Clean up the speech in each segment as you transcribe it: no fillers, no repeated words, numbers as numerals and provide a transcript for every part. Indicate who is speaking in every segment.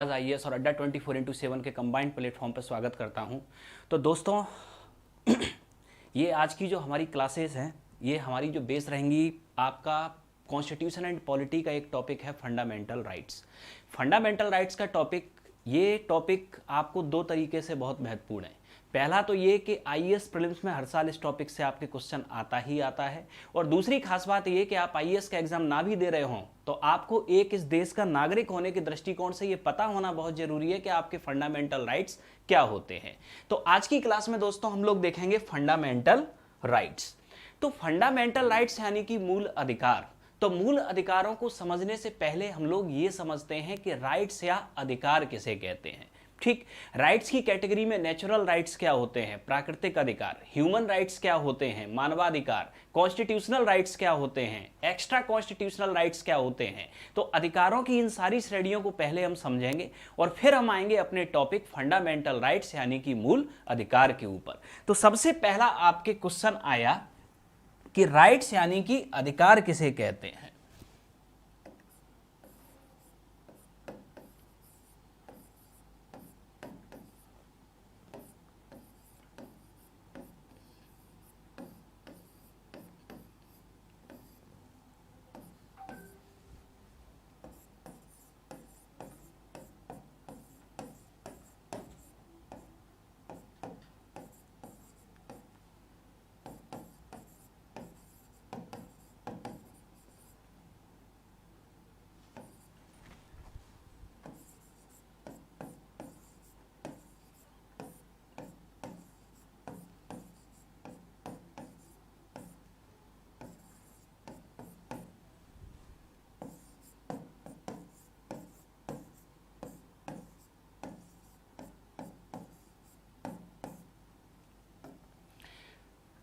Speaker 1: IAS और अड्डा 24x7 के कंबाइंड प्लेटफॉर्म पर स्वागत करता हूं। तो दोस्तों ये आज की जो हमारी क्लासेस हैं, ये हमारी जो बेस रहेंगी आपका कॉन्स्टिट्यूशन एंड पॉलिटी का एक टॉपिक है फंडामेंटल राइट्स। फंडामेंटल राइट्स का टॉपिक, ये टॉपिक आपको दो तरीके से बहुत महत्वपूर्ण है। पहला तो ये कि आईएएस प्रीलिम्स में हर साल इस टॉपिक से आपके क्वेश्चन आता ही आता है, और दूसरी खास बात ये कि आप आईएएस का एग्जाम ना भी दे रहे हों तो आपको एक इस देश का नागरिक होने के दृष्टिकोण से ये पता होना बहुत जरूरी है कि आपके फंडामेंटल राइट्स क्या होते हैं। तो आज की क्लास में दोस्तों हम लोग देखेंगे फंडामेंटल राइट्स। तो फंडामेंटल राइट्स यानी कि मूल अधिकार। तो मूल अधिकारों को समझने से पहले हम लोग ये समझते हैं कि राइट्स या अधिकार किसे कहते हैं। ठीक, राइट्स की कैटेगरी में नेचुरल राइट्स क्या होते हैं, प्राकृतिक अधिकार, ह्यूमन राइट्स क्या होते हैं, मानवाधिकार, कॉन्स्टिट्यूशनल राइट्स क्या होते हैं, एक्स्ट्रा कॉन्स्टिट्यूशनल राइट्स क्या होते हैं। तो अधिकारों की इन सारी श्रेणियों को पहले हम समझेंगे और फिर हम आएंगे अपने टॉपिक फंडामेंटल राइट्स यानी कि मूल अधिकार के ऊपर। तो सबसे पहला आपके क्वेश्चन आया कि राइट्स यानी कि अधिकार किसे कहते हैं।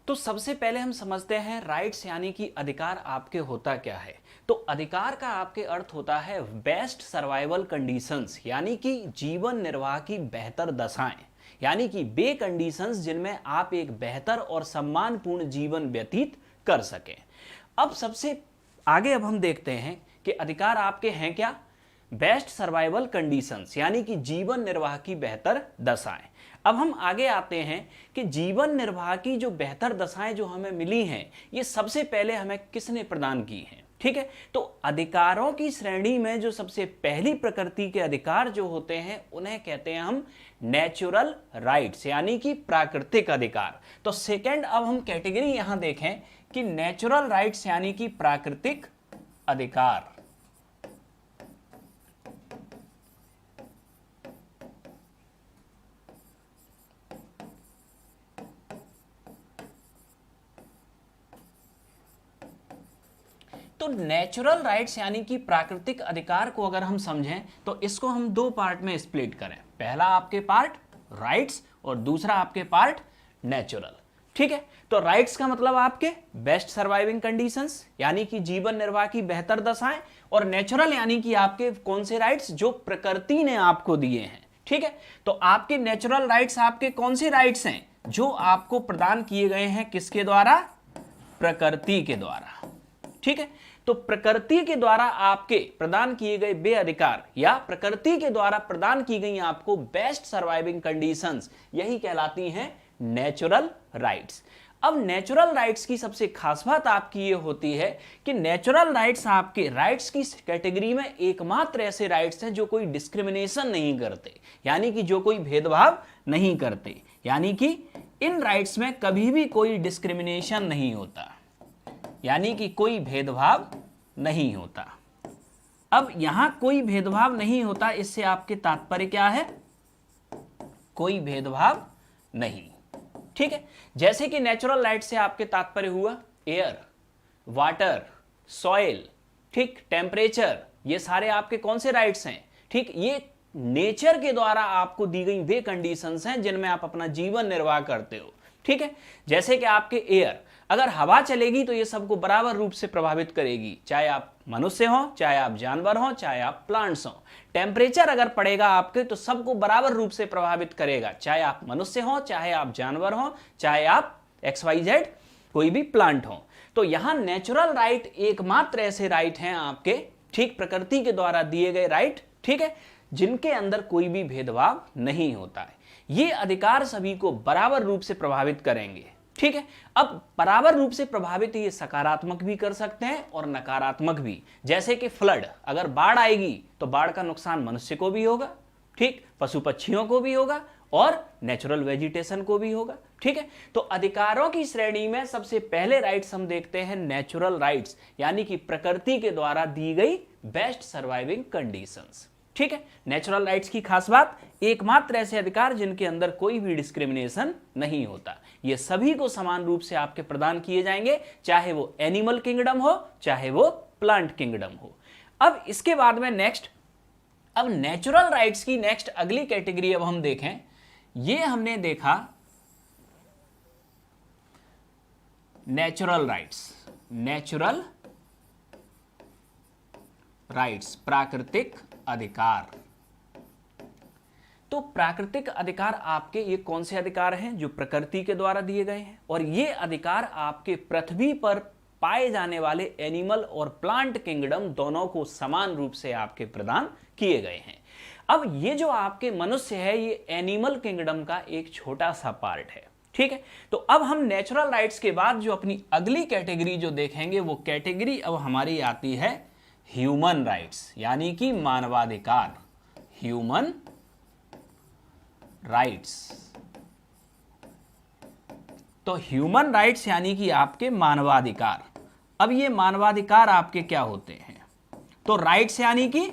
Speaker 1: तो सबसे पहले हम समझते हैं राइट्स यानी कि अधिकार आपके होता क्या है। तो अधिकार का आपके अर्थ होता है बेस्ट सर्वाइवल कंडीशंस, यानी कि जीवन निर्वाह की बेहतर दशाएं, यानी कि वे कंडीशंस जिनमें आप एक बेहतर और सम्मानपूर्ण जीवन व्यतीत कर सकें। अब सबसे आगे अब हम देखते हैं कि अधिकार आपके हैं क्या, बेस्ट सर्वाइवल कंडीशंस यानी कि जीवन निर्वाह की बेहतर दशाएं। अब हम आगे आते हैं कि जीवन निर्वाह की जो बेहतर दशाएं जो हमें मिली हैं, ये सबसे पहले हमें किसने प्रदान की हैं। ठीक है, तो अधिकारों की श्रेणी में जो सबसे पहली प्रकृति के अधिकार जो होते हैं उन्हें कहते हैं हम नेचुरल राइट्स यानी कि प्राकृतिक अधिकार। तो सेकंड अब हम कैटेगरी यहां देखें कि नेचुरल राइट्स यानी कि प्राकृतिक अधिकार। तो नेचुरल राइट्स यानी कि प्राकृतिक अधिकार को अगर हम समझें तो इसको हम दो पार्ट में स्प्लिट करें। पहला आपके पार्ट राइट्स और दूसरा आपके पार्ट नेचुरल। ठीक है, तो राइट्स का मतलब आपके बेस्ट सर्वाइविंग कंडीशंस यानी कि जीवन निर्वाह की बेहतर दशाएं, और नेचुरल यानी कि आपके कौन से राइट्स जो प्रकृति ने आपको दिए हैं। ठीक है, तो आपके नेचुरल राइट्स आपके कौन से राइट्स हैं जो आपको प्रदान किए गए हैं, किसके द्वारा, प्रकृति के द्वारा। ठीक है, तो प्रकृति के द्वारा आपके प्रदान किए गए वे अधिकार या प्रकृति के द्वारा प्रदान की गई आपको बेस्ट सर्वाइविंग कंडीशंस, यही कहलाती हैं नेचुरल राइट्स। अब नेचुरल राइट्स की सबसे खास बात आपकी ये होती है कि नेचुरल राइट्स आपके राइट्स की कैटेगरी में एकमात्र ऐसे राइट्स हैं जो कोई डिस्क्रिमिनेशन नहीं करते, यानी कि जो कोई भेदभाव नहीं करते, यानी कि इन राइट्स में कभी भी कोई डिस्क्रिमिनेशन नहीं होता, यानी कि कोई भेदभाव नहीं होता। अब यहां कोई भेदभाव नहीं होता, इससे आपके तात्पर्य क्या है, कोई भेदभाव नहीं। ठीक है, जैसे कि नेचुरल राइट से आपके तात्पर्य हुआ एयर, वाटर, सॉइल, ठीक, टेम्परेचर, ये सारे आपके कौन से राइट्स हैं। ठीक, ये नेचर के द्वारा आपको दी गई वे कंडीशंस हैं जिनमें आप अपना जीवन निर्वाह करते हो। ठीक है, जैसे कि आपके एयर, अगर हवा चलेगी तो ये सबको बराबर रूप से प्रभावित करेगी, चाहे आप मनुष्य हो, चाहे आप जानवर हो, चाहे आप प्लांट्स हो। टेम्परेचर अगर पड़ेगा आपके तो सबको बराबर रूप से प्रभावित करेगा, चाहे आप मनुष्य हो, चाहे आप जानवर हो, चाहे आप XYZ कोई भी प्लांट हो। तो यहां नेचुरल राइट एकमात्र ऐसे राइट हैं आपके, ठीक, प्रकृति के द्वारा दिए गए राइट, ठीक है, जिनके अंदर कोई भी भेदभाव नहीं होता है। ये अधिकार सभी को बराबर रूप से प्रभावित करेंगे। ठीक है, अब बराबर रूप से प्रभावित ये सकारात्मक भी कर सकते हैं और नकारात्मक भी। जैसे कि फ्लड, अगर बाढ़ आएगी तो बाढ़ का नुकसान मनुष्य को भी होगा, ठीक, पशु पक्षियों को भी होगा और नेचुरल वेजिटेशन को भी होगा। ठीक है, तो अधिकारों की श्रेणी में सबसे पहले राइट्स हम देखते हैं नेचुरल राइट्स, यानी कि प्रकृति के द्वारा दी गई बेस्ट सर्वाइविंग कंडीशंस। ठीक है, नेचुरल राइट्स की खास बात, एकमात्र ऐसे अधिकार जिनके अंदर कोई भी डिस्क्रिमिनेशन नहीं होता। ये सभी को समान रूप से आपके प्रदान किए जाएंगे, चाहे वो एनिमल किंगडम हो चाहे वो प्लांट किंगडम हो। अब इसके बाद में नेक्स्ट, अब नेचुरल राइट्स की नेक्स्ट अगली कैटेगरी अब हम देखें। ये हमने देखा नेचुरल राइट्स, नेचुरल राइट्स प्राकृतिक अधिकार। तो प्राकृतिक अधिकार आपके ये कौन से अधिकार हैं जो प्रकृति के द्वारा दिए गए हैं, और ये अधिकार आपके पृथ्वी पर पाए जाने वाले एनिमल और प्लांट किंगडम दोनों को समान रूप से आपके प्रदान किए गए हैं। अब ये जो आपके मनुष्य है ये एनिमल किंगडम का एक छोटा सा पार्ट है। ठीक है, तो अब हम नेचुरल राइट्स के बाद जो अपनी अगली कैटेगरी जो देखेंगे वो कैटेगरी अब हमारी आती है ह्यूमन राइट्स, यानी कि मानवाधिकार, ह्यूमन राइट्स। तो ह्यूमन राइट्स यानी कि आपके मानवाधिकार। अब ये मानवाधिकार आपके क्या होते हैं, तो राइट्स यानी कि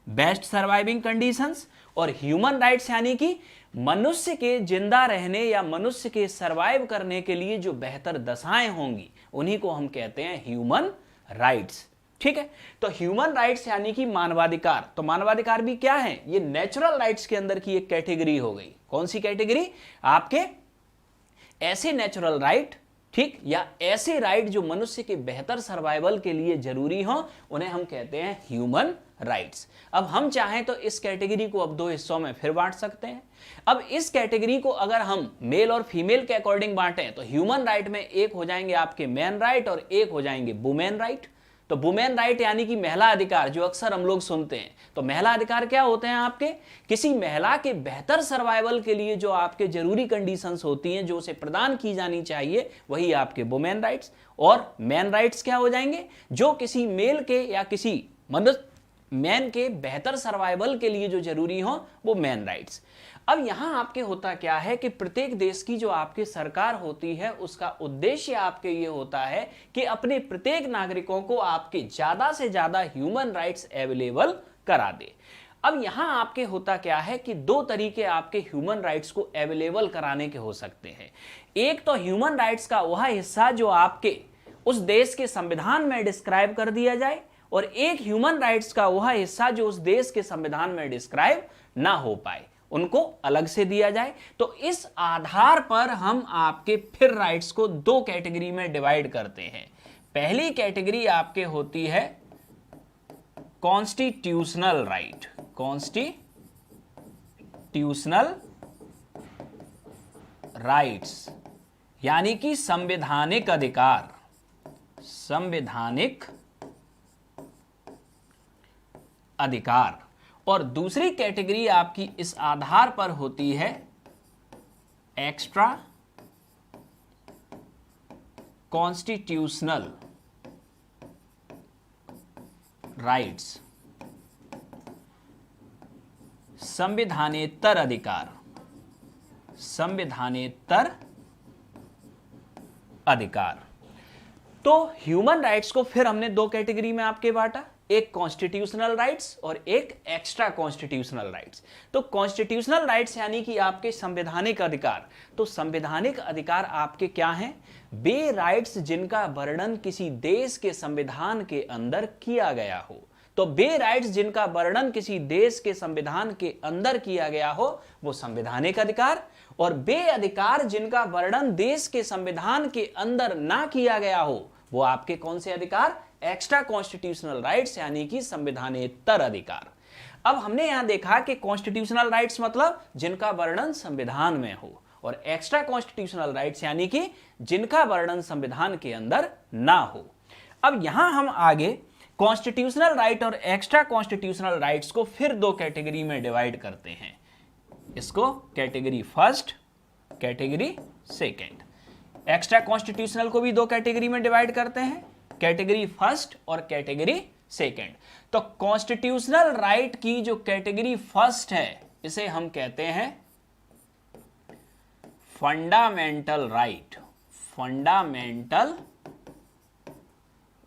Speaker 1: बेस्ट सर्वाइविंग कंडीशंस, और ह्यूमन राइट्स यानी कि मनुष्य के जिंदा रहने या मनुष्य के सरवाइव करने के लिए जो बेहतर दशाएं होंगी उन्हीं को हम कहते हैं ह्यूमन राइट्स। ठीक है, तो ह्यूमन राइट्स यानी कि मानवाधिकार। तो मानवाधिकार भी क्या है, ये नेचुरल राइट्स के अंदर की एक कैटेगरी हो गई। कौन सी कैटेगरी, आपके ऐसे नेचुरल राइट, ठीक, या ऐसे राइट जो मनुष्य के बेहतर सर्वाइवल के लिए जरूरी हो, उन्हें हम कहते हैं ह्यूमन राइट्स। अब हम चाहें तो इस कैटेगरी को अब दो हिस्सों में फिर बांट सकते हैं। अब इस कैटेगरी को अगर हम मेल और फीमेल के अकॉर्डिंग बांटें तो ह्यूमन राइट में एक हो जाएंगे आपके मैन राइट और एक हो जाएंगे वुमेन राइट। तो वुमेन राइट यानी कि महिला अधिकार, जो अक्सर हम लोग सुनते हैं। तो महिला अधिकार क्या होते हैं आपके, किसी महिला के बेहतर सर्वाइवल के लिए जो आपके जरूरी कंडीशंस होती हैं जो उसे प्रदान की जानी चाहिए, वही आपके वुमेन राइट्स। और मैन राइट्स क्या हो जाएंगे, जो किसी मेल के या किसी मनुष्य मैन के बेहतर सर्वाइवल के लिए जो जरूरी हो, वो मैन राइट्स। अब यहां आपके होता क्या है कि प्रत्येक देश की जो आपकी सरकार होती है उसका उद्देश्य आपके ये होता है कि अपने प्रत्येक नागरिकों को आपके ज्यादा से ज्यादा ह्यूमन राइट्स अवेलेबल करा दे। अब यहां आपके होता क्या है कि दो तरीके आपके ह्यूमन राइट्स को अवेलेबल कराने के हो सकते हैं। एक तो ह्यूमन राइट्स का वह हिस्सा जो आपके उस देश के संविधान में डिस्क्राइब कर दिया जाए, और एक ह्यूमन राइट्स का वह हिस्सा जो उस देश के संविधान में डिस्क्राइब ना हो पाए, उनको अलग से दिया जाए। तो इस आधार पर हम आपके फिर राइट्स को दो कैटेगरी में डिवाइड करते हैं। पहली कैटेगरी आपके होती है कॉन्स्टिट्यूशनल राइट, कॉन्स्टिट्यूशनल राइट्स यानी कि संवैधानिक अधिकार, संवैधानिक अधिकार। और दूसरी कैटेगरी आपकी इस आधार पर होती है एक्स्ट्रा कॉन्स्टिट्यूशनल राइट्स, संविधानेतर अधिकार, संविधानेतर अधिकार। तो ह्यूमन राइट्स को फिर हमने दो कैटेगरी में आपके बांटा, एक कॉन्स्टिट्यूशनल राइट्स और एक एक्स्ट्रा कॉन्स्टिट्यूशनल राइट्स। तो कॉन्स्टिट्यूशनल राइट्स यानी कि आपके संवैधानिक अधिकार। तो संवैधानिक अधिकार आपके क्या हैं, वे राइट्स जिनका वर्णन किसी देश के संविधान के अंदर किया गया हो। तो वे राइट्स जिनका वर्णन किसी देश के संविधान के अंदर किया गया हो वो संवैधानिक अधिकार, और वे अधिकार जिनका वर्णन देश के संविधान के अंदर ना किया गया हो वो आपके कौन से अधिकार, एक्स्ट्रा कॉन्स्टिट्यूशनल राइट्स यानी कि संवैधानेतर अधिकार। अब हमने यहां देखा कि कॉन्स्टिट्यूशनल राइट्स मतलब जिनका वर्णन संविधान में हो, और एक्स्ट्रा कॉन्स्टिट्यूशनल राइट्स यानी कि जिनका वर्णन संविधान के अंदर ना हो। अब यहां हम आगे कॉन्स्टिट्यूशनल राइट और एक्स्ट्रा कॉन्स्टिट्यूशनल राइट्स को फिर दो कैटेगरी में डिवाइड करते हैं, इसको category first, category second. Extra constitutional को भी दो कैटेगरी में डिवाइड करते हैं, कैटेगरी फर्स्ट और कैटेगरी सेकेंड। तो कॉन्स्टिट्यूशनल राइट की जो कैटेगरी फर्स्ट है इसे हम कहते हैं फंडामेंटल राइट, फंडामेंटल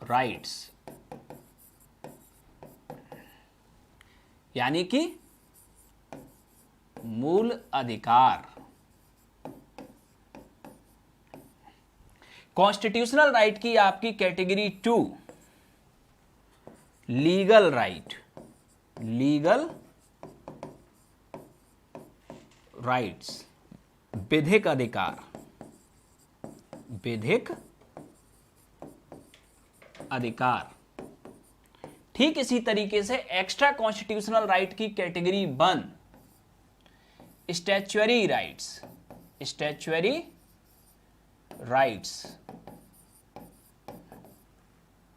Speaker 1: राइट्स, यानी कि मूल अधिकार। कॉन्स्टिट्यूशनल राइट की आपकी category 2 legal right, legal rights, विधिक अधिकार, विधिक अधिकार। ठीक इसी तरीके से एक्स्ट्रा कॉन्स्टिट्यूशनल राइट की कैटेगरी 1 स्टैच्यूअरी राइट्स, स्टैच्यूअरी राइट्स,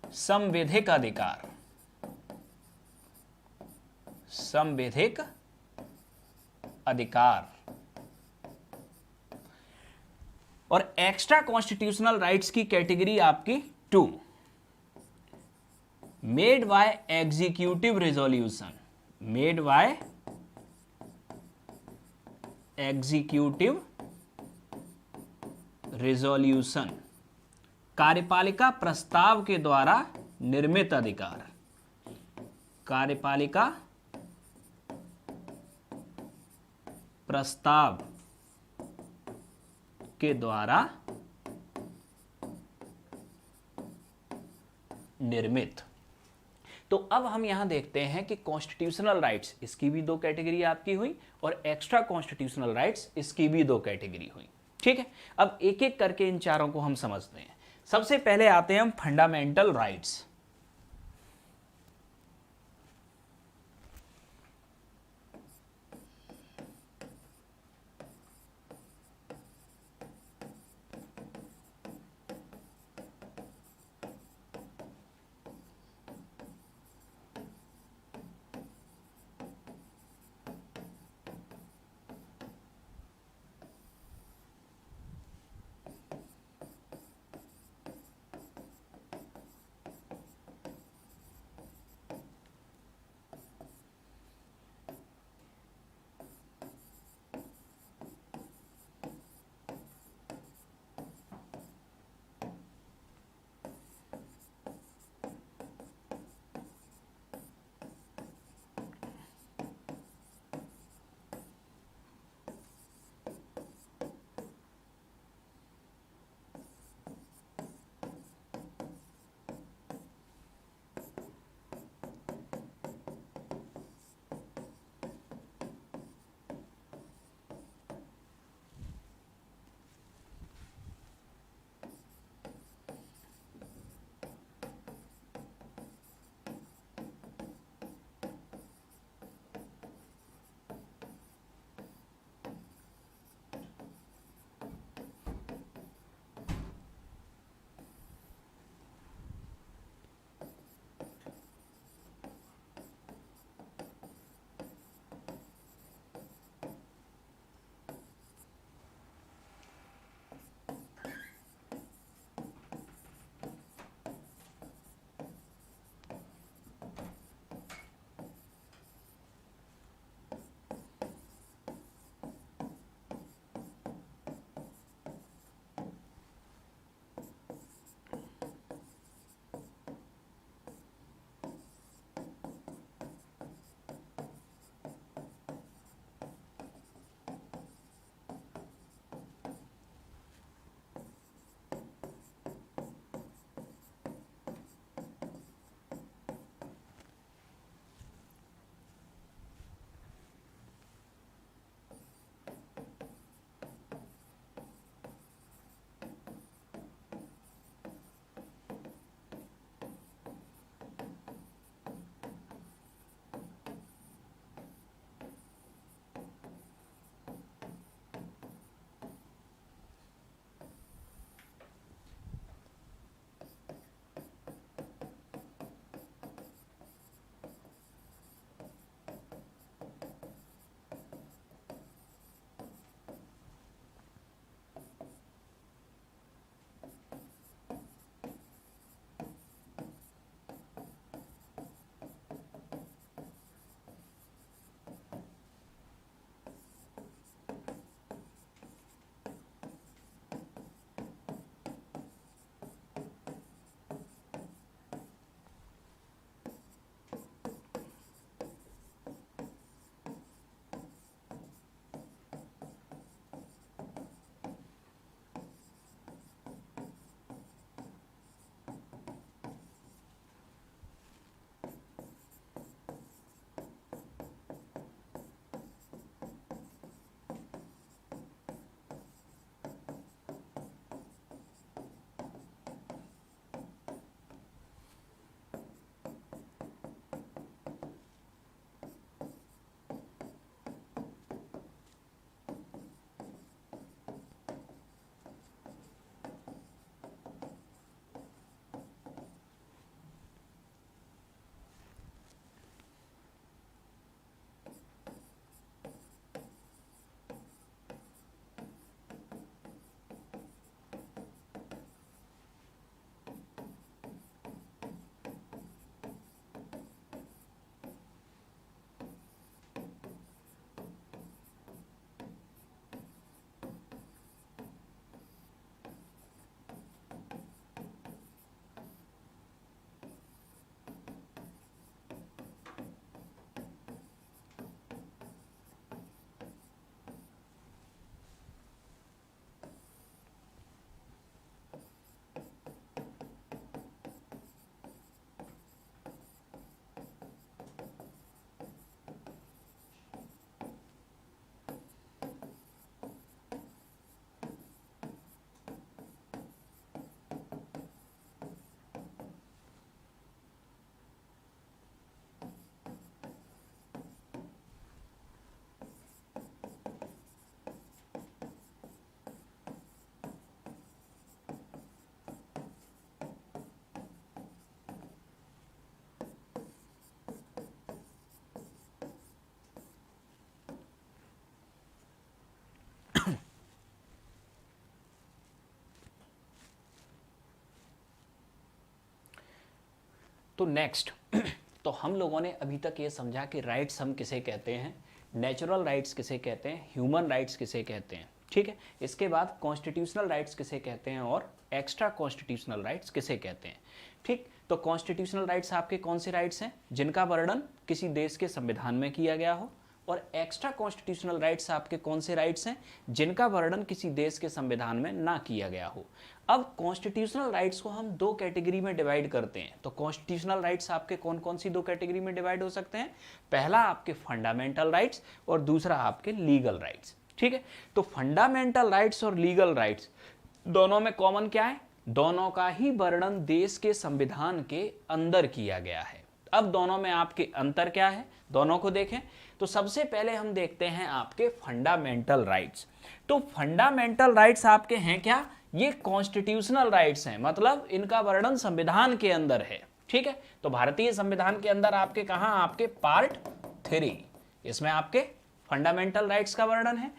Speaker 1: संवैधिक अधिकार, संवैधिक अधिकार। और एक्स्ट्रा कॉन्स्टिट्यूशनल राइट्स की कैटेगरी आपकी 2 made by executive resolution, made by executive resolution, कार्यपालिका प्रस्ताव के द्वारा निर्मित अधिकार, कार्यपालिका प्रस्ताव के द्वारा निर्मित। तो अब हम यहां देखते हैं कि कॉन्स्टिट्यूशनल राइट्स, इसकी भी दो कैटेगरी आपकी हुई और एक्स्ट्रा कॉन्स्टिट्यूशनल राइट्स, इसकी भी दो कैटेगरी हुई। ठीक है, अब एक एक करके इन चारों को हम समझते हैं। सबसे पहले आते हैं हम फंडामेंटल राइट्स। तो नेक्स्ट तो हम लोगों ने अभी तक ये समझा कि राइट्स हम किसे कहते हैं, नेचुरल राइट्स किसे कहते हैं, ह्यूमन राइट्स किसे कहते हैं, ठीक है। इसके बाद कॉन्स्टिट्यूशनल राइट्स किसे कहते हैं और एक्स्ट्रा कॉन्स्टिट्यूशनल राइट्स किसे कहते हैं, ठीक। तो कॉन्स्टिट्यूशनल राइट्स आपके कौन से राइट्स हैं, जिनका वर्णन किसी देश के संविधान में किया गया हो, और एक्स्ट्रा कॉन्स्टिट्यूशनल राइट्स आपके कौन से राइट्स हैं, जिनका वर्णन किसी देश के संविधान में ना किया गया हो। अब कॉन्स्टिट्यूशनल राइट्स को हम दो कैटेगरी में डिवाइड करते हैं। तो कॉन्स्टिट्यूशनल राइट्स आपके कौन कौन सी दो कैटेगरी में डिवाइड हो सकते हैं, पहला आपके फंडामेंटल राइट्स और दूसरा आपके लीगल राइट्स, ठीक है। तो फंडामेंटल राइट्स और लीगल राइट्स दोनों में कॉमन क्या है, दोनों का ही वर्णन देश के संविधान के अंदर किया गया है। अब दोनों में आपके अंतर क्या है, दोनों को देखें। तो सबसे पहले हम देखते हैं आपके फंडामेंटल राइट्स। तो फंडामेंटल राइट्स आपके हैं क्या, ये कॉन्स्टिट्यूशनल राइट्स हैं, मतलब इनका वर्णन संविधान के अंदर है, ठीक है। तो भारतीय संविधान के अंदर आपके कहां, आपके पार्ट 3, इसमें आपके फंडामेंटल राइट्स का वर्णन है।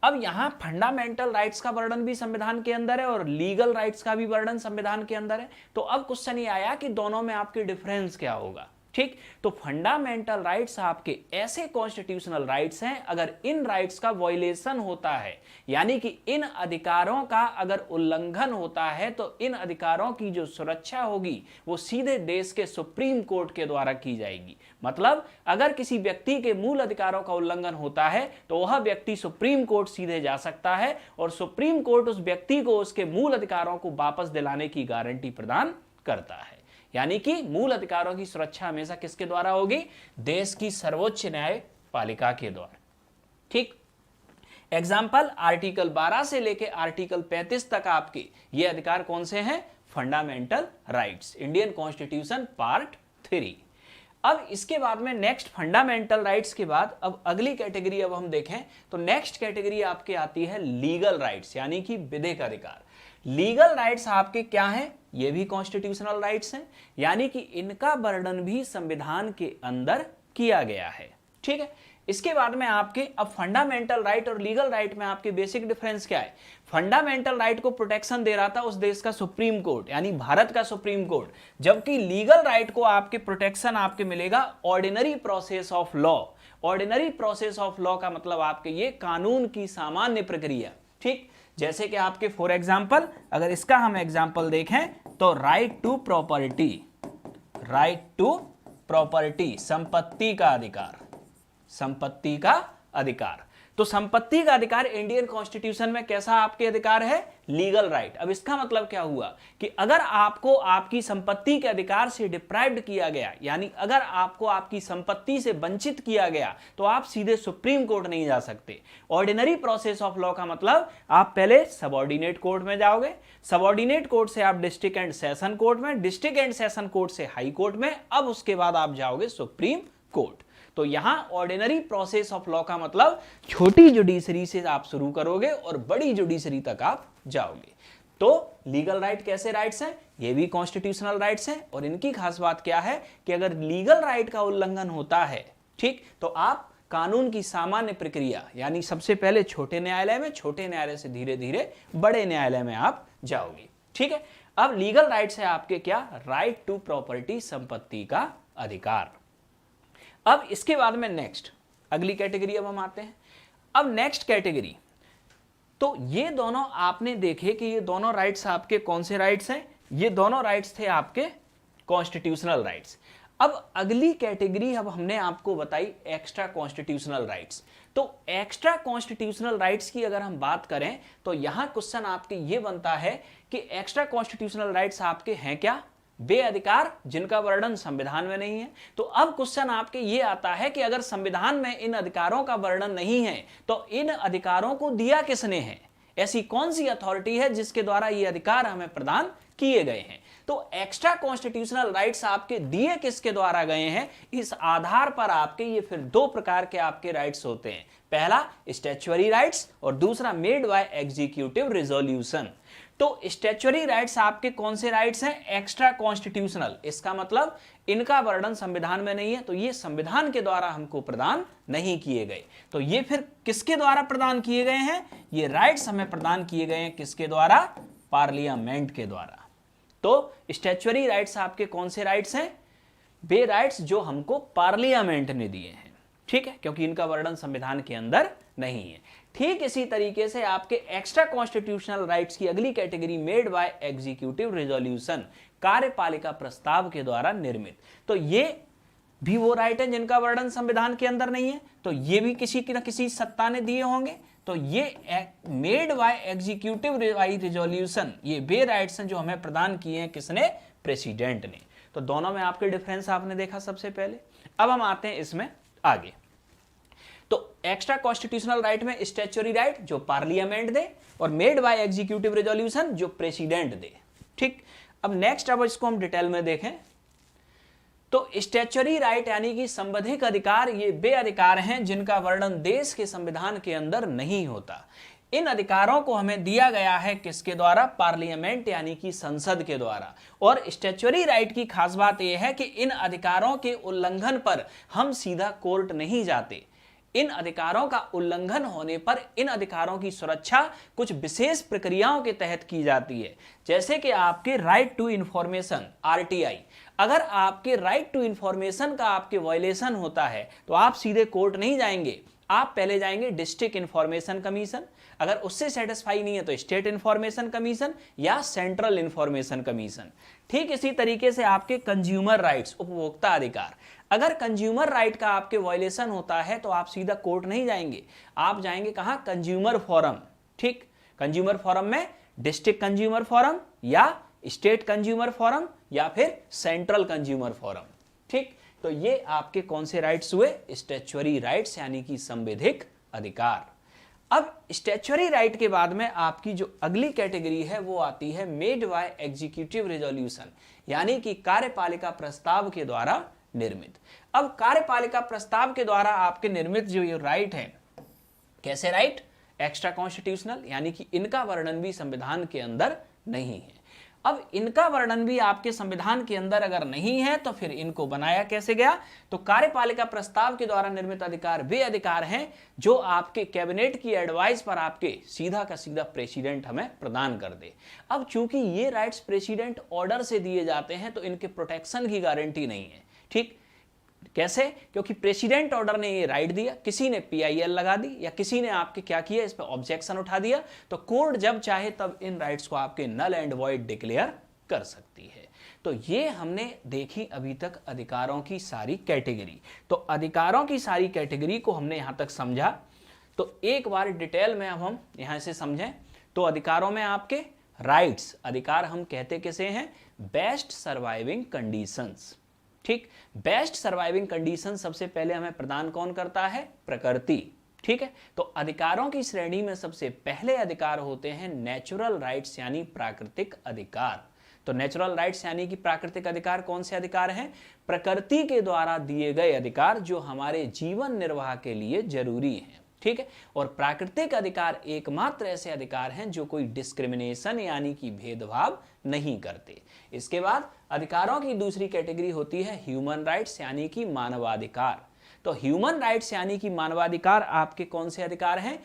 Speaker 1: अब यहां फंडामेंटल राइट्स का वर्णन भी संविधान के अंदर है और लीगल राइट्स का भी वर्णन संविधान के अंदर है। तो अब क्वेश्चन ये आया कि दोनों में आपके डिफरेंस क्या होगा, ठीक। तो फंडामेंटल राइट्स आपके ऐसे कॉन्स्टिट्यूशनल राइट्स हैं अगर इन राइट्स का वायलेशन होता है, यानी कि इन अधिकारों का अगर उल्लंघन होता है, तो इन अधिकारों की जो सुरक्षा होगी वो सीधे देश के सुप्रीम कोर्ट के द्वारा की जाएगी। मतलब अगर किसी व्यक्ति के मूल अधिकारों का उल्लंघन होता है तो वह व्यक्ति सुप्रीम कोर्ट सीधे जा सकता है और सुप्रीम कोर्ट उस व्यक्ति को उसके मूल अधिकारों को वापस दिलाने की गारंटी प्रदान करता है। यानी कि मूल अधिकारों की सुरक्षा हमेशा किसके द्वारा होगी, देश की सर्वोच्च न्यायपालिका के द्वारा, ठीक। एग्जाम्पल, आर्टिकल 12 से लेके आर्टिकल 35 तक आपके ये अधिकार कौन से हैं, fundamental rights, Indian constitution part 3। अब इसके बाद में नेक्स्ट फंडामेंटल राइट्स के बाद अब अगली कैटेगरी अब हम देखें तो नेक्स्ट कैटेगरी आपके आती है लीगल राइट्स, यानी कि विधिक अधिकार। लीगल राइट्स आपके क्या हैं, ये भी कॉन्स्टिट्यूशनल राइट्स हैं, यानी कि इनका वर्णन भी संविधान के अंदर किया गया है, ठीक है। इसके बाद में आपके अब फंडामेंटल राइट और लीगल राइट में आपके बेसिक डिफरेंस क्या है। फंडामेंटल राइट को प्रोटेक्शन दे रहा था उस देश का सुप्रीम कोर्ट, यानी भारत का सुप्रीम कोर्ट, जबकि लीगल राइट को आपके प्रोटेक्शन आपके मिलेगा ordinary process of law. Ordinary process of law का मतलब आपके ये कानून की सामान्य प्रक्रिया, ठीक। जैसे कि आपके फॉर एग्जांपल अगर इसका हम एग्जांपल देखें तो right to property, right to property, संपत्ति का अधिकार, संपत्ति का अधिकार। तो संपत्ति का अधिकार इंडियन कॉन्स्टिट्यूशन में कैसा आपके अधिकार है, लीगल राइट। अब इसका मतलब क्या हुआ कि अगर आपको आपकी संपत्ति के अधिकार से डिप्राइव्ड किया गया, यानी अगर आपको आपकी संपत्ति से वंचित किया गया, तो आप सीधे सुप्रीम कोर्ट नहीं जा सकते। ऑर्डिनरी प्रोसेस ऑफ लॉ का मतलब आप पहले सबऑर्डिनेट कोर्ट में जाओगे, सबऑर्डिनेट कोर्ट से आप डिस्ट्रिक्ट एंड सेशन कोर्ट में, डिस्ट्रिक्ट एंड सेशन कोर्ट से हाई कोर्ट में, अब उसके बाद आप जाओगे सुप्रीम कोर्ट। तो यहां ऑर्डिनरी प्रोसेस ऑफ लॉ का मतलब छोटी जुडिशरी से आप शुरू करोगे और बड़ी जुडिशरी तक आप जाओगे। तो लीगल राइट कैसे राइट्स हैं, ये भी कॉन्स्टिट्यूशनल राइट्स हैं और इनकी खास बात क्या है कि अगर लीगल राइट का उल्लंघन होता है, ठीक, तो आप कानून की सामान्य प्रक्रिया, यानी सबसे पहले छोटे न्यायालय में, छोटे न्यायालय से धीरे धीरे बड़े न्यायालय में आप जाओगे, ठीक है। अब लीगल राइट्स है आपके क्या, राइट टू प्रॉपर्टी, संपत्ति का अधिकार। अब इसके बाद में नेक्स्ट अगली कैटेगरी अब हम आते हैं। अब नेक्स्ट कैटेगरी, तो ये दोनों आपने देखे कि ये दोनों राइट्स आपके कौन से राइट्स हैं, ये दोनों राइट्स थे आपके कॉन्स्टिट्यूशनल राइट्स। अब अगली कैटेगरी अब हमने आपको बताई एक्स्ट्रा कॉन्स्टिट्यूशनल राइट्स। तो एक्स्ट्रा कॉन्स्टिट्यूशनल राइट्स की अगर हम बात करें तो यहां क्वेश्चन आपके ये बनता है कि एक्स्ट्रा कॉन्स्टिट्यूशनल राइट्स आपके हैं क्या, वे अधिकार जिनका वर्णन संविधान में नहीं है। तो अब क्वेश्चन आपके ये आता है कि अगर संविधान में इन अधिकारों का वर्णन नहीं है तो इन अधिकारों को दिया किसने है, ऐसी कौन सी अथॉरिटी है जिसके द्वारा ये अधिकार हमें प्रदान किए गए हैं। तो एक्स्ट्रा कॉन्स्टिट्यूशनल राइट्स आपके दिए किसके द्वारा गए हैं, इस आधार पर आपके ये फिर दो प्रकार के आपके राइट्स होते हैं, पहला स्टैच्यूटरी राइट्स और दूसरा मेड बाय एग्जीक्यूटिव रिजोल्यूशन। तो स्टैच्यूटरी राइट्स आपके कौन से राइट्स हैं, एक्स्ट्रा कॉन्स्टिट्यूशनल, इसका मतलब इनका वर्णन संविधान में नहीं है, तो ये संविधान के द्वारा हमको प्रदान नहीं किए गए। तो ये फिर किसके द्वारा प्रदान किए गए हैं, ये राइट्स हमें प्रदान किए गए हैं किसके द्वारा, पार्लियामेंट के द्वारा। तो स्टैच्यूटरी राइट्स आपके कौन से राइट्स हैं, वे राइट्स जो हमको पार्लियामेंट ने दिए हैं, ठीक है, क्योंकि इनका वर्णन संविधान के अंदर नहीं है। ठीक इसी तरीके से आपके एक्स्ट्रा कॉन्स्टिट्यूशनल राइट्स की अगली category made by executive resolution, कार्यपालिका प्रस्ताव के द्वारा निर्मित। तो ये भी वो राइट है जिनका वर्णन संविधान के अंदर नहीं है, तो ये भी किसी न किसी सत्ता ने दिए होंगे। तो ये मेड बाय एग्जीक्यूटिव रेजोल्यूशन, ये वे राइट्स हैं जो हमें प्रदान किए हैं किसने? प्रेसिडेंट ने। तो दोनों में आपके डिफरेंस आपने देखा सबसे पहले। अब हम आते हैं इसमें आगे। तो एक्स्ट्रा कॉन्स्टिट्यूशनल राइट में स्टैच्यूटरी राइट जो पार्लियामेंट दे, और मेड बाय एग्जीक्यूटिव रेजोल्यूशन जो प्रेसिडेंट दे, ठीक। अब नेक्स्ट, अब इसको हम डिटेल में देखें तो स्टैच्यूटरी राइट यानी कि संवैधानिक अधिकार, ये वे अधिकार हैं जिनका वर्णन देश के संविधान के अंदर नहीं होता। इन अधिकारों को हमें दिया गया है किसके द्वारा? पार्लियामेंट यानी कि संसद के द्वारा। और स्टैच्यूटरी राइट की खास बात यह है कि इन अधिकारों के उल्लंघन पर हम सीधा कोर्ट नहीं जाते। इन अधिकारों का उल्लंघन होने पर इन अधिकारों की सुरक्षा कुछ विशेष प्रक्रियाओं के तहत की जाती है, जैसे कि आपके राइट टू इंफॉर्मेशन RTI। अगर आपके राइट टू इंफॉर्मेशन का आपके वायलेशन होता है तो आप सीधे कोर्ट नहीं जाएंगे, आप पहले जाएंगे डिस्ट्रिक्ट इंफॉर्मेशन कमीशन, अगर उससे सेटिस्फाई नहीं है तो स्टेट इंफॉर्मेशन कमीशन या सेंट्रल इंफॉर्मेशन कमीशन। ठीक इसी तरीके से आपके कंज्यूमर राइट्स, उपभोक्ता अधिकार, अगर कंज्यूमर राइट का आपके वायलेशन होता है तो आप सीधा कोर्ट नहीं जाएंगे, आप जाएंगे कहां? Consumer forum. ठीक, कंज्यूमर फोरम में डिस्ट्रिक्ट कंज्यूमर फोरम या स्टेट कंज्यूमर फोरम या फिर सेंट्रल कंज्यूमर फोरम। ठीक, तो ये आपके कौन से राइट्स हुए? स्टैच्यूटरी राइट्स यानी कि संवैधानिक अधिकार। अब स्टैच्यूटरी राइट के बाद में आपकी जो अगली कैटेगरी है वो आती है मेड बाय एग्जीक्यूटिव रेजोल्यूशन, यानी कि कार्यपालिका प्रस्ताव के द्वारा निर्मित। अब कार्यपालिका प्रस्ताव के द्वारा आपके निर्मित जो ये राइट है, कैसे राइट? एक्स्ट्रा कॉन्स्टिट्यूशनल, यानी कि इनका वर्णन भी संविधान के अंदर नहीं है। अब इनका वर्णन भी आपके संविधान के अंदर अगर नहीं है तो फिर इनको बनाया कैसे गया? तो कार्यपालिका प्रस्ताव के द्वारा निर्मित अधिकार वे अधिकार हैं जो आपके कैबिनेट की एडवाइस पर आपके सीधा का सीधा प्रेसिडेंट हमें प्रदान कर दे। अब चूंकि ये राइट्स प्रेसिडेंट ऑर्डर से दिए जाते हैं तो इनके प्रोटेक्शन की गारंटी नहीं है। ठीक, कैसे? क्योंकि प्रेसिडेंट ऑर्डर ने ये राइट दिया, किसी ने PIL लगा दी या किसी ने आपके क्या किया, इस पर ऑब्जेक्शन उठा दिया, तो कोर्ट जब चाहे तब इन राइट्स को आपके नल एंड वॉइड डिक्लेयर कर सकती है। तो ये हमने देखी अभी तक अधिकारों की सारी कैटेगरी। तो अधिकारों की सारी कैटेगरी को हमने यहां तक समझा। तो एक बार डिटेल में अब हम यहां से समझें तो अधिकारों में आपके राइट्स, अधिकार हम कहते किसे हैं? Best surviving conditions. ठीक, बेस्ट सर्वाइविंग कंडीशन सबसे पहले हमें प्रदान कौन करता है? प्रकृति। ठीक है, तो अधिकारों की श्रेणी में सबसे पहले अधिकार होते हैं नेचुरल राइट्स यानी प्राकृतिक अधिकार। तो नेचुरल राइट्स यानी कि प्राकृतिक अधिकार कौन से अधिकार हैं? प्रकृति के द्वारा दिए गए अधिकार जो हमारे जीवन निर्वाह के लिए जरूरी हैं। ठीक है, और प्राकृतिक अधिकार एकमात्र ऐसे अधिकार हैं जो कोई डिस्क्रिमिनेशन यानी कि भेदभाव नहीं करते। इसके बाद अधिकारों की दूसरी कैटेगरी होती है ह्यूमन राइट्स यानी कि मानवाधिकार। तो ह्यूमन राइट्स यानी कि मानवाधिकार आपके कौन से अधिकार हैं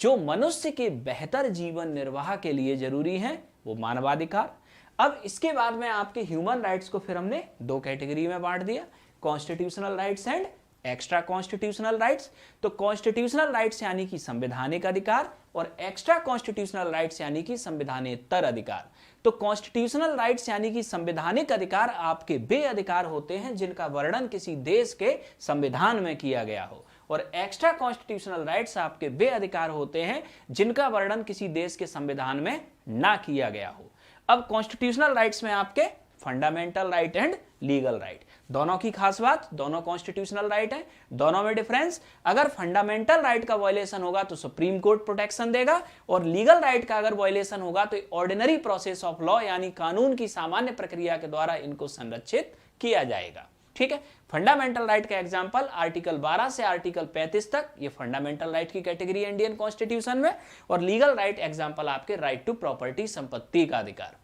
Speaker 1: जो मनुष्य के बेहतर जीवन निर्वाह के लिए जरूरी हैं? वो मानवाधिकार। अब इसके बाद में आपके ह्यूमन राइट्स को फिर हमने दो कैटेगरी में बांट दिया, constitutional rights and extra constitutional rights. तो कॉन्स्टिट्यूशनल राइट्स यानी कि संवैधानिक अधिकार और एक्स्ट्रा कॉन्स्टिट्यूशनल राइट्स यानी कि संवैधानेतर अधिकार। तो कॉन्स्टिट्यूशनल राइट्स यानी कि संवैधानिक अधिकार आपके वे अधिकार होते हैं जिनका वर्णन किसी देश के संविधान में किया गया हो, और एक्स्ट्रा कॉन्स्टिट्यूशनल राइट्स आपके वे अधिकार होते हैं जिनका वर्णन किसी देश के संविधान में ना किया गया हो। अब कॉन्स्टिट्यूशनल राइट्स में आपके fundamental right and legal right, दोनों की खास बात, दोनों कॉन्स्टिट्यूशनल राइट है, दोनों में डिफरेंस। अगर फंडामेंटल राइट का वायलेशन होगा तो सुप्रीम कोर्ट प्रोटेक्शन देगा, और लीगल राइट का अगर वायलेशन होगा तो ऑर्डिनरी प्रोसेस ऑफ लॉ यानी कानून की सामान्य प्रक्रिया के द्वारा इनको संरक्षित किया जाएगा। ठीक है, फंडामेंटल राइट का एग्जांपल आर्टिकल 12 से आर्टिकल 35 तक, ये फंडामेंटल राइट की कैटेगरी इंडियन कॉन्स्टिट्यूशन में, और लीगल राइट एग्जांपल आपके राइट टू प्रॉपर्टी, संपत्ति का अधिकार।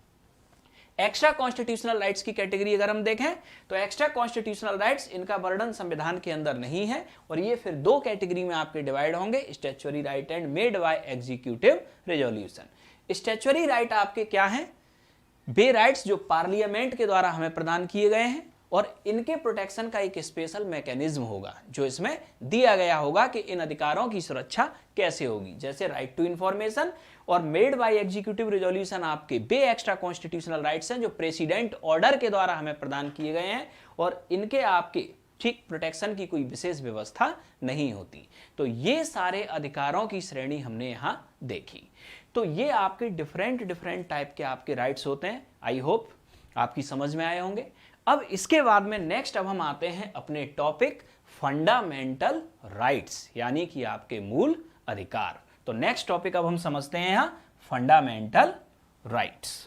Speaker 1: एक्स्ट्रा कॉन्स्टिट्यूशनल राइट्स की कैटेगरी अगर हम देखें तो एक्स्ट्रा कॉन्स्टिट्यूशनल राइट्स, इनका वर्णन संविधान के अंदर नहीं है, और ये फिर दो कैटेगरी में आपके डिवाइड होंगे, statutory right and made by executive resolution. Statutory right आपके क्या हैं? वे राइट्स जो पार्लियामेंट के द्वारा हमें प्रदान किए गए हैं, और इनके प्रोटेक्शन का एक स्पेशल मैकेनिज्म होगा जो इसमें दिया गया होगा कि इन अधिकारों की सुरक्षा कैसे होगी। जैसे राइट टू इंफॉर्मेशन और मेड बाय एग्जीक्यूटिव रेजोल्यूशन आपके बे एक्स्ट्रा कॉन्स्टिट्यूशनल राइट्स हैं जो प्रेसिडेंट ऑर्डर के द्वारा हमें प्रदान किए गए हैं और इनके आपके ठीक प्रोटेक्शन की कोई विशेष व्यवस्था नहीं होती। तो ये सारे अधिकारों की श्रेणी हमने यहां देखी। तो ये आपके डिफरेंट टाइप के आपके राइट्स होते हैं। आई होप आपकी समझ में आए होंगे। अब इसके बाद में नेक्स्ट अब हम आते हैं अपने टॉपिक फंडामेंटल राइट्स यानी कि आपके मूल अधिकार। तो नेक्स्ट टॉपिक अब हम समझते हैं यहां फंडामेंटल राइट्स।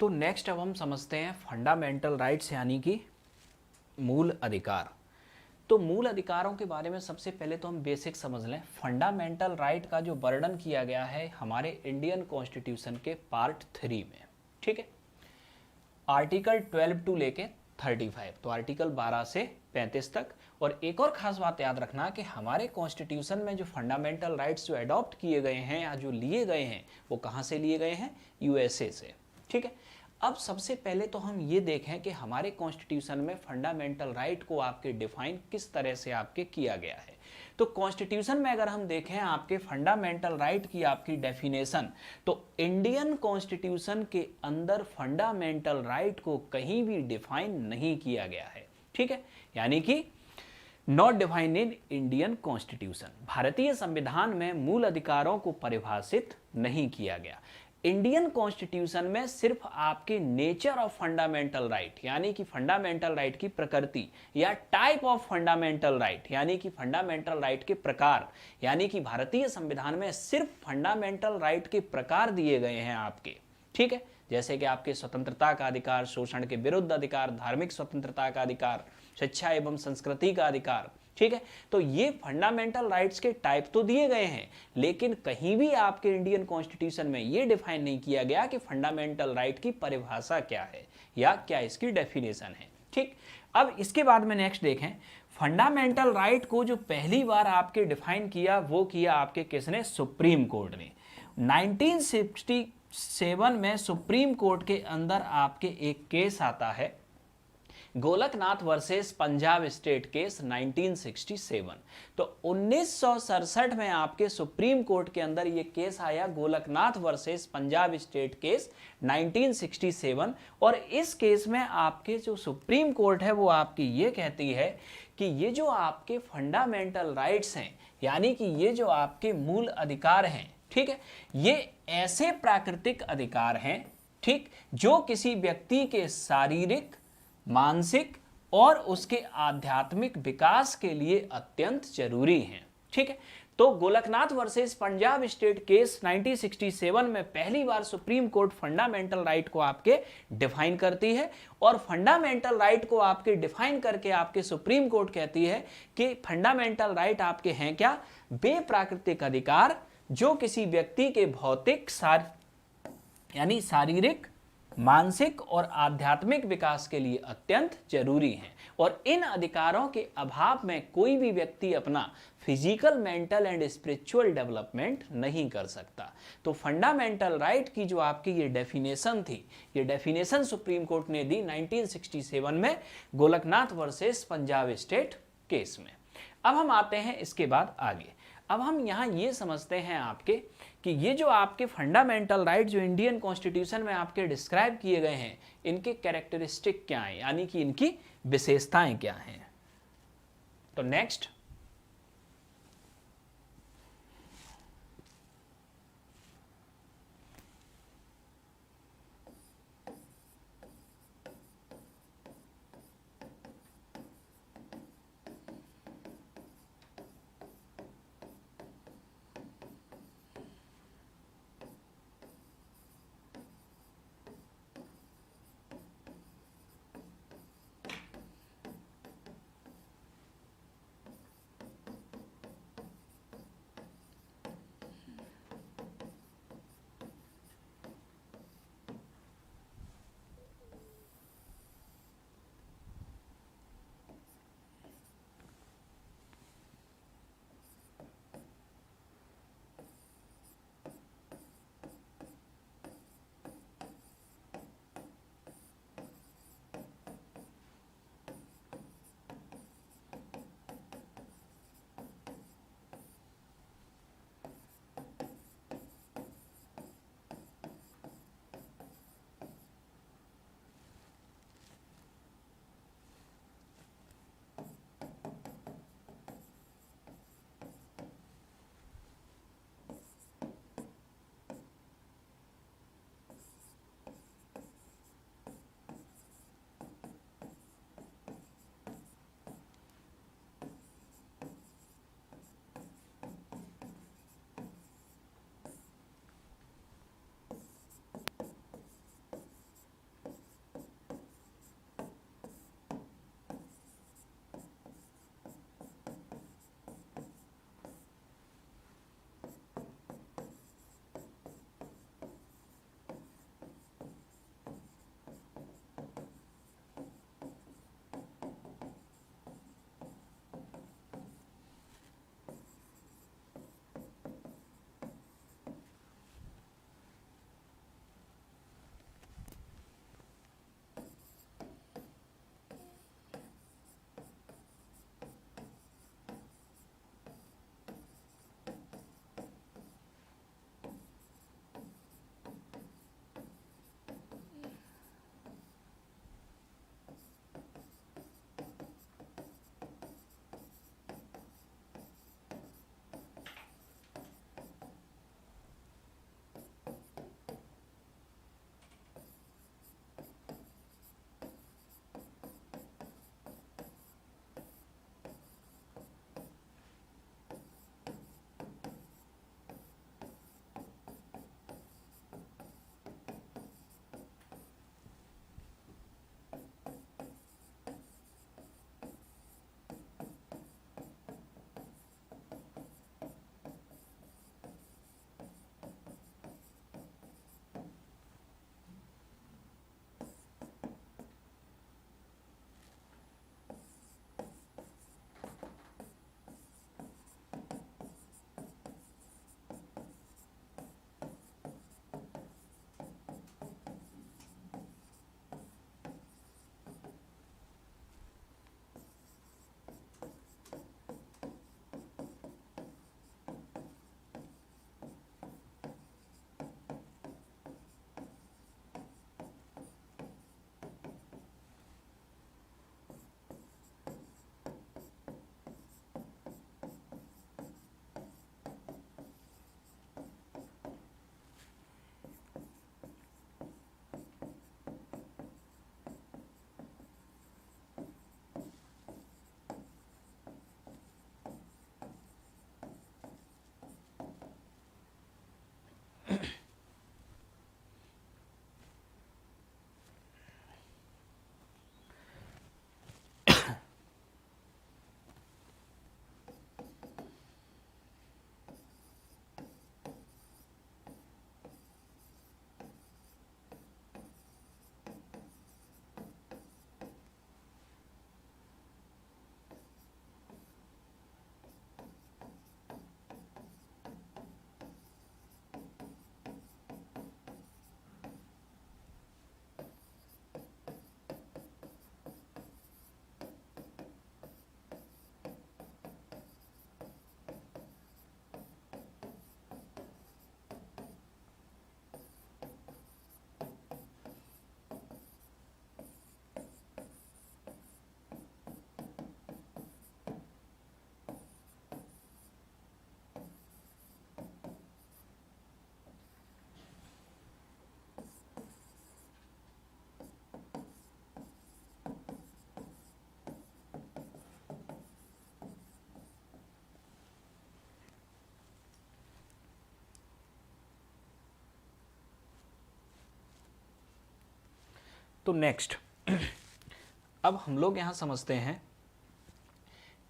Speaker 1: तो नेक्स्ट अब हम समझते हैं फंडामेंटल राइट्स यानी कि मूल अधिकार। तो मूल अधिकारों के बारे में सबसे पहले तो हम बेसिक समझ लें। फंडामेंटल राइट का जो वर्णन किया गया है हमारे इंडियन कॉन्स्टिट्यूशन के पार्ट 3 में, ठीक है, आर्टिकल 12 टू लेके 35, तो आर्टिकल 12 से 35 तक। और एक और खास बात याद रखना कि हमारे कॉन्स्टिट्यूशन में जो फंडामेंटल राइट्स जो अडॉप्ट किए गए हैं या जो लिए गए हैं वो कहाँ से लिए गए हैं, यूएसए से, ठीक है। अब सबसे पहले तो हम ये देखें कि हमारे कॉन्स्टिट्यूशन में फंडामेंटल राइट को आपके डिफाइन किस तरह से आपके किया गया है। तो कॉन्स्टिट्यूशन में अगर हम देखें आपके फंडामेंटल राइट की आपकी डेफिनेशन, तो इंडियन कॉन्स्टिट्यूशन के अंदर फंडामेंटल राइट को कहीं भी डिफाइन नहीं किया गया है, ठीक है, यानी कि not defined in Indian constitution. भारतीय संविधान में मूल अधिकारों को परिभाषित नहीं किया गया। इंडियन कॉन्स्टिट्यूशन में सिर्फ आपके नेचर ऑफ फंडामेंटल राइट यानी कि फंडामेंटल राइट की प्रकृति या टाइप ऑफ फंडामेंटल राइट यानी कि फंडामेंटल राइट के प्रकार, यानी कि भारतीय संविधान में सिर्फ फंडामेंटल राइट के प्रकार दिए गए हैं आपके, ठीक है, जैसे कि आपके स्वतंत्रता का अधिकार, शोषण के विरुद्ध अधिकार, धार्मिक स्वतंत्रता का अधिकार, शिक्षा एवं संस्कृति का अधिकार, ठीक है। तो ये फंडामेंटल राइट्स के टाइप तो दिए गए हैं, लेकिन कहीं भी आपके इंडियन कॉन्स्टिट्यूशन में ये डिफाइन नहीं किया गया कि फंडामेंटल राइट की परिभाषा क्या है या क्या इसकी डेफिनेशन है, ठीक। अब इसके बाद में नेक्स्ट देखें, फंडामेंटल राइट को जो पहली बार आपके डिफाइन किया वो किया आपके किसने, सुप्रीम कोर्ट ने। 1967 में सुप्रीम कोर्ट के अंदर आपके एक केस आता है, Golaknath versus Punjab state case 1967। तो 1967 में आपके सुप्रीम कोर्ट के अंदर ये केस आया, Golaknath versus Punjab state case 1967। और इस केस में आपके जो सुप्रीम कोर्ट है वो आपकी ये कहती है कि ये जो आपके फंडामेंटल राइट्स हैं यानी कि ये जो आपके मूल अधिकार हैं, ठीक है, ये ऐसे प्राकृतिक अधिकार हैं, ठीक, जो किसी व्यक्ति के शारीरिक, मानसिक और उसके आध्यात्मिक विकास के लिए अत्यंत जरूरी हैं, ठीक है। तो Golaknath versus Punjab state case 1967 में पहली बार सुप्रीम कोर्ट फंडामेंटल राइट को आपके डिफाइन करती है। और फंडामेंटल राइट को आपके डिफाइन करके आपके सुप्रीम कोर्ट कहती है कि फंडामेंटल राइट आपके हैं क्या, वे प्राकृतिक अधिकार जो किसी व्यक्ति के भौतिक यानी शारीरिक, मानसिक और आध्यात्मिक विकास के लिए अत्यंत जरूरी हैं। और इन अधिकारों के अभाव में कोई भी व्यक्ति अपना physical, mental and spiritual development नहीं कर सकता। तो फंडामेंटल राइट की जो आपकी ये डेफिनेशन थी, ये डेफिनेशन सुप्रीम कोर्ट ने दी 1967 में Golaknath versus Punjab state case में। अब हम आते हैं इसके बाद आगे। अब हम यहाँ ये समझते हैं आपके कि ये जो आपके फंडामेंटल राइट जो इंडियन कॉन्स्टिट्यूशन में आपके डिस्क्राइब किए गए हैं, इनके कैरेक्टरिस्टिक क्या हैं, यानी कि इनकी विशेषताएं क्या हैं। तो नेक्स्ट, तो नेक्स्ट अब हम लोग यहाँ समझते हैं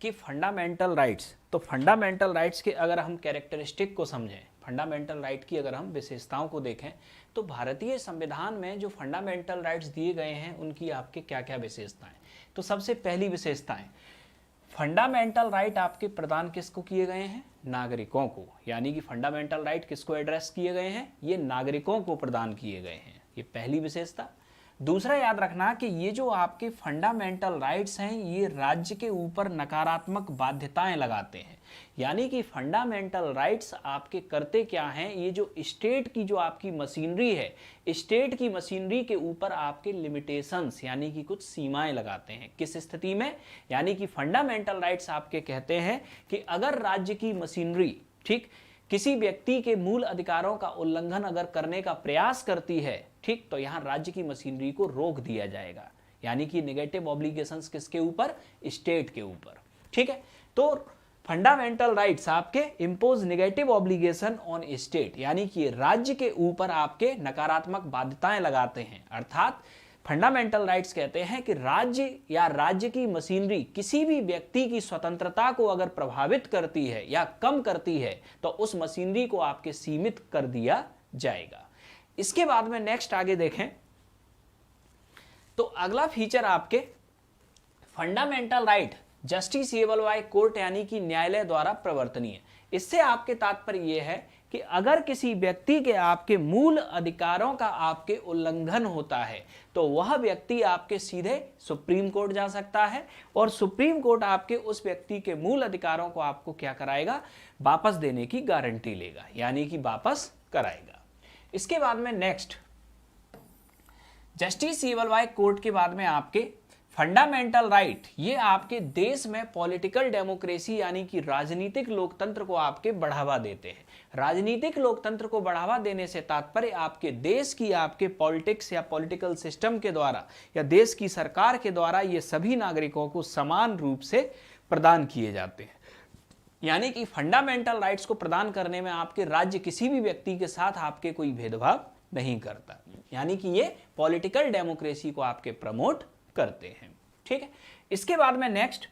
Speaker 1: कि फंडामेंटल राइट्स, तो फंडामेंटल राइट्स के अगर हम कैरेक्टरिस्टिक को समझें, फंडामेंटल राइट की अगर हम विशेषताओं को देखें, तो भारतीय संविधान में जो फंडामेंटल राइट्स दिए गए हैं उनकी आपके क्या क्या विशेषताएं। तो सबसे पहली विशेषताएं, फंडामेंटल राइट आपके प्रदान किसको किए गए हैं, नागरिकों को, यानी कि फंडामेंटल राइट किसको एड्रेस किए गए हैं, ये नागरिकों को प्रदान किए गए हैं, ये पहली विशेषता। दूसरा याद रखना कि ये जो आपके फंडामेंटल राइट्स हैं ये राज्य के ऊपर नकारात्मक बाध्यताएं लगाते हैं, यानी कि फंडामेंटल राइट्स आपके करते क्या हैं, ये जो स्टेट की जो आपकी मशीनरी है, स्टेट की मशीनरी के ऊपर आपके लिमिटेशंस यानी कि कुछ सीमाएं लगाते हैं। किस स्थिति में, यानी कि फंडामेंटल राइट्स आपके कहते हैं कि अगर राज्य की मशीनरी ठीक किसी व्यक्ति के मूल अधिकारों का उल्लंघन अगर करने का प्रयास करती है ठीक, तो यहां राज्य की मशीनरी को रोक दिया जाएगा, यानी कि नेगेटिव ऑब्लिगेशंस किसके ऊपर, स्टेट के ऊपर। ठीक है, तो फंडामेंटल राइट्स आपके impose negative obligation on state, यानी कि राज्य के ऊपर आपके नकारात्मक बाध्यताएं लगाते हैं। अर्थात फंडामेंटल राइट्स कहते हैं कि राज्य या राज्य की मशीनरी किसी भी व्यक्ति की स्वतंत्रता को अगर प्रभावित करती है या कम करती है तो उस मशीनरी को आपके सीमित कर दिया जाएगा। इसके बाद में नेक्स्ट आगे देखें तो अगला फीचर आपके fundamental right justiciable by court, यानी कि न्यायालय द्वारा प्रवर्तनीय। इससे आपके तात्पर्य यह है कि अगर किसी व्यक्ति के आपके मूल अधिकारों का आपके उल्लंघन होता है तो वह व्यक्ति आपके सीधे सुप्रीम कोर्ट जा सकता है और सुप्रीम कोर्ट आपके उस व्यक्ति के मूल अधिकारों को आपको क्या कराएगा, वापस देने की गारंटी लेगा, यानी कि वापस कराएगा। इसके बाद में नेक्स्ट जस्टिसेबल बाय कोर्ट के बाद में आपके फंडामेंटल राइट, ये आपके देश में पॉलिटिकल डेमोक्रेसी यानी कि राजनीतिक लोकतंत्र को आपके बढ़ावा देते हैं। राजनीतिक लोकतंत्र को बढ़ावा देने से तात्पर्य आपके देश की आपके पॉलिटिक्स या पॉलिटिकल सिस्टम के द्वारा या देश की सरकार के द्वारा ये सभी नागरिकों को समान रूप से प्रदान किए जाते हैं, यानी कि फंडामेंटल राइट्स को प्रदान करने में आपके राज्य किसी भी व्यक्ति के साथ आपके कोई भेदभाव नहीं करता, यानी कि ये पॉलिटिकल डेमोक्रेसी को आपके प्रमोट करते हैं। ठीक है, इसके बाद में नेक्स्ट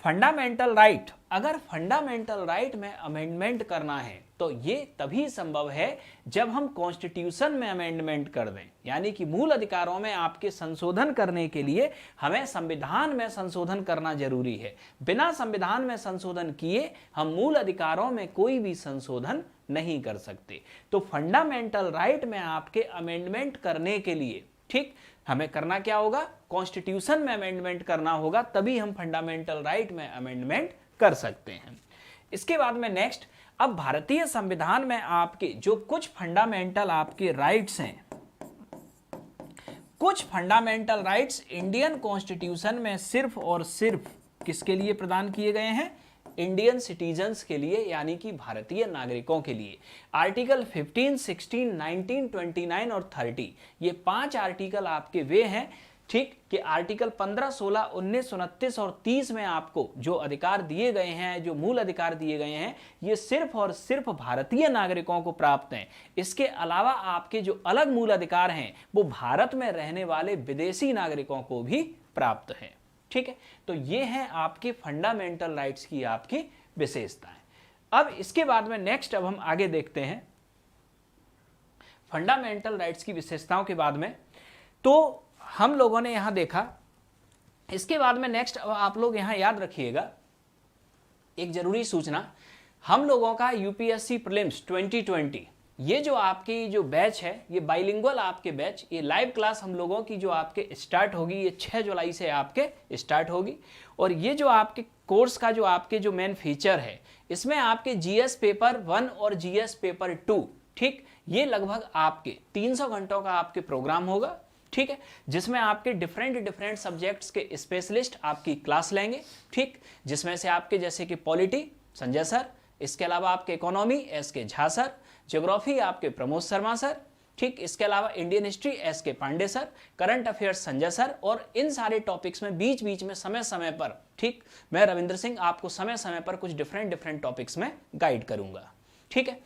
Speaker 1: फंडामेंटल राइट, अगर फंडामेंटल राइट में अमेंडमेंट करना है तो ये तभी संभव है जब हम कॉन्स्टिट्यूशन में अमेंडमेंट कर दें, यानी कि मूल अधिकारों में आपके संशोधन करने के लिए हमें संविधान में संशोधन करना जरूरी है। बिना संविधान में संशोधन किए हम मूल अधिकारों में कोई भी संशोधन नहीं कर सकते। तो फंडामेंटल राइट में आपके अमेंडमेंट करने के लिए ठीक हमें करना क्या होगा, कॉन्स्टिट्यूशन में अमेंडमेंट करना होगा, तभी हम फंडामेंटल राइट में अमेंडमेंट कर सकते हैं। इसके बाद में नेक्स्ट, अब भारतीय संविधान में आपके जो कुछ फंडामेंटल आपके राइट्स हैं, कुछ फंडामेंटल राइट्स इंडियन कॉन्स्टिट्यूशन में सिर्फ और सिर्फ किसके लिए प्रदान किए गए हैं, इंडियन सिटीजन्स के लिए, यानी कि भारतीय नागरिकों के लिए। आर्टिकल 15, 16, 19, 29 और 30 ये 5 आर्टिकल आपके वे हैं ठीक कि आर्टिकल 15, 16, 19, 29 और 30 में आपको जो अधिकार दिए गए हैं, जो मूल अधिकार दिए गए हैं, ये सिर्फ और सिर्फ भारतीय नागरिकों को प्राप्त हैं। इसके अलावा आपके जो अलग मूल अधिकार हैं वो भारत में रहने वाले विदेशी नागरिकों को भी प्राप्त हैं। ठीक है, तो ये हैं आपके फंडामेंटल राइट्स की आपकी विशेषताएं। अब इसके बाद में नेक्स्ट अब हम आगे देखते हैं फंडामेंटल राइट्स की विशेषताओं के बाद में, तो हम लोगों ने यहां देखा। इसके बाद में नेक्स्ट अब आप लोग यहां याद रखिएगा एक जरूरी सूचना, हम लोगों का यूपीएससी प्रीलिम्स 2020 ये जो आपकी जो बैच है, ये बाइलिंगुअल आपके बैच, ये लाइव क्लास हम लोगों की जो आपके स्टार्ट होगी, ये 6 जुलाई से आपके स्टार्ट होगी। और ये जो आपके कोर्स का जो आपके जो मेन फीचर है, इसमें आपके जीएस पेपर 1 और जीएस पेपर 2 ठीक, ये लगभग आपके 300 घंटों का आपके प्रोग्राम होगा। ठीक है, जिसमें आपके डिफरेंट सब्जेक्ट्स के स्पेशलिस्ट आपकी क्लास लेंगे। ठीक, जिसमें से आपके जैसे कि पॉलिटी संजय सर, इसके अलावा आपके economy S K. Jha sir, geography आपके प्रमोद शर्मा सर, ठीक, इसके अलावा Indian history S K. Pandey sir, current affairs Sanjay sir, और इन सारे टॉपिक्स में बीच बीच में समय समय पर ठीक मैं रविंद्र सिंह आपको समय समय पर कुछ डिफरेंट टॉपिक्स में गाइड करूंगा। ठीक है,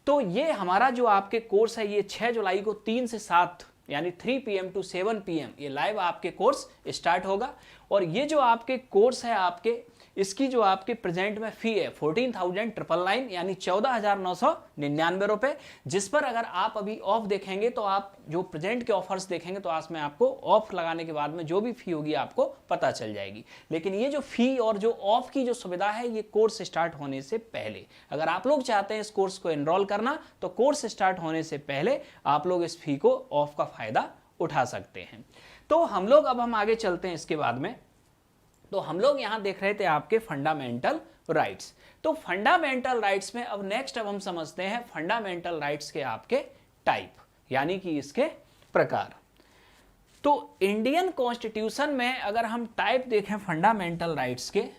Speaker 1: तो ये हमारा जो आपके कोर्स है ये 6 जुलाई को 3 से 7 यानी 3 PM टू 7 PM ये लाइव आपके कोर्स स्टार्ट होगा। और ये जो आपके कोर्स है आपके, इसकी जो आपके प्रेजेंट में फी है 14,999 यानी 14,999 रुपए, जिस पर अगर आप अभी ऑफ देखेंगे तो आप जो प्रेजेंट के ऑफर्स देखेंगे तो उसमें आपको ऑफ लगाने के बाद में जो भी फी होगी आपको पता चल जाएगी। लेकिन ये जो फी और जो ऑफ की जो सुविधा है ये कोर्स स्टार्ट होने से पहले, अगर आप लोग चाहते हैं इस कोर्स को एनरोल करना तो कोर्स स्टार्ट होने से पहले आप लोग इस फी को ऑफ का फायदा उठा सकते हैं। तो हम लोग अब हम आगे चलते हैं इसके बाद में। तो हम लोग यहां देख रहे थे आपके फंडामेंटल राइट्स। तो फंडामेंटल राइट्स में अब नेक्स्ट अब हम समझते हैं फंडामेंटल राइट्स के आपके टाइप, यानी कि इसके प्रकार। तो इंडियन कॉन्स्टिट्यूशन में अगर हम टाइप देखें फंडामेंटल राइट्स के,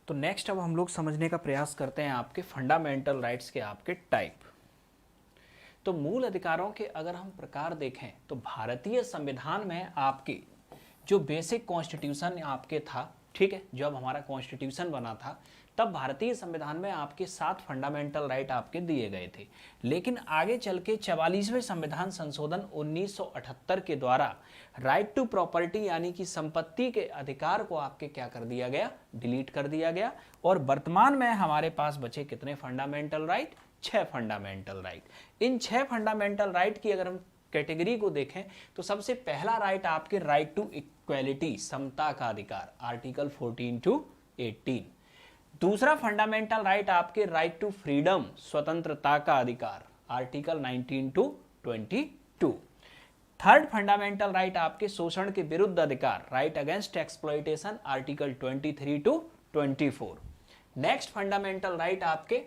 Speaker 1: तो नेक्स्ट अब हम लोग समझने का प्रयास करते हैं आपके फंडामेंटल राइट्स के आपके टाइप। तो मूल अधिकारों के अगर हम प्रकार देखें तो भारतीय संविधान में आपके जो बेसिक कॉन्स्टिट्यूशन आपके था, ठीक है, जब हमारा कॉन्स्टिट्यूशन बना था तब भारतीय संविधान में आपके 7 फंडामेंटल राइट आपके दिए गए थे। लेकिन आगे चल के 44वें संविधान संशोधन 1978 के द्वारा राइट टू प्रॉपर्टी यानी कि संपत्ति के अधिकार को आपके क्या कर दिया गया, डिलीट कर दिया गया। और वर्तमान में हमारे पास बचे कितने फंडामेंटल राइट, 6 फंडामेंटल राइट। इन 6 फंडामेंटल राइट की अगर हम कैटेगरी को देखें तो सबसे पहला राइट आपके राइट टू इक्वेलिटी, समता का अधिकार, आर्टिकल 14 टू 18। दूसरा फंडामेंटल राइट आपके राइट टू फ्रीडम, स्वतंत्रता का अधिकार, article 19 to 22। Third fundamental right आपके शोषण के विरुद्ध अधिकार, right against exploitation, article 23 to 24। Next fundamental right आपके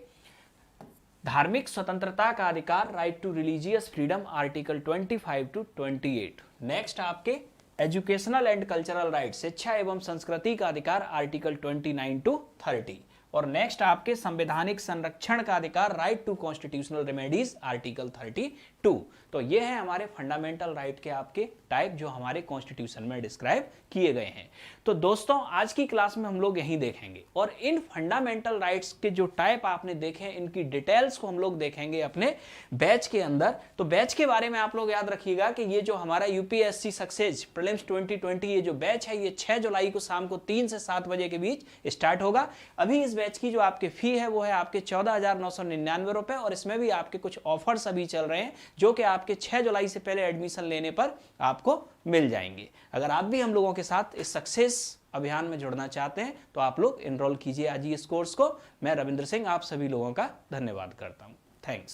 Speaker 1: धार्मिक स्वतंत्रता का अधिकार, right to religious freedom, article 25 to 28। Next आपके एजुकेशनल एंड कल्चरल राइट, शिक्षा एवं संस्कृति का अधिकार, आर्टिकल 29 टू 30। और नेक्स्ट आपके संवैधानिक संरक्षण का अधिकार, right to constitutional remedies, article 32। तो ये है हमारे फंडामेंटल राइट के आपके टाइप जो हमारे कॉन्स्टिट्यूशन में डिस्क्राइब किए गए हैं। तो दोस्तों आज की क्लास में हम लोग यही देखेंगे और इन फंडामेंटल राइट्स के जो टाइप आपने देखे हैं इनकी डिटेल्स को हम लोग देखेंगे अपने बैच के अंदर। तो बैच के बारे में आप लोग याद रखिएगा कि ये जो हमारा यूपीएससी सक्सेस प्रीलिम्स 2020 ये जो बैच है ये 6 जुलाई को शाम को 3 से 7 बजे के बीच स्टार्ट होगा। अभी इस बैच की जो आपकी फी है वो है आपके 14,999 रुपए और इसमें भी आपके कुछ ऑफर्स अभी चल रहे हैं जो कि आपके 6 जुलाई से पहले एडमिशन लेने पर आपको मिल जाएंगे। अगर आप भी हम लोगों के साथ इस सक्सेस अभियान में जुड़ना चाहते हैं तो आप लोग एनरोल कीजिए आज ही इस कोर्स को। मैं रविंद्र सिंह आप सभी लोगों का धन्यवाद करता हूं। थैंक्स।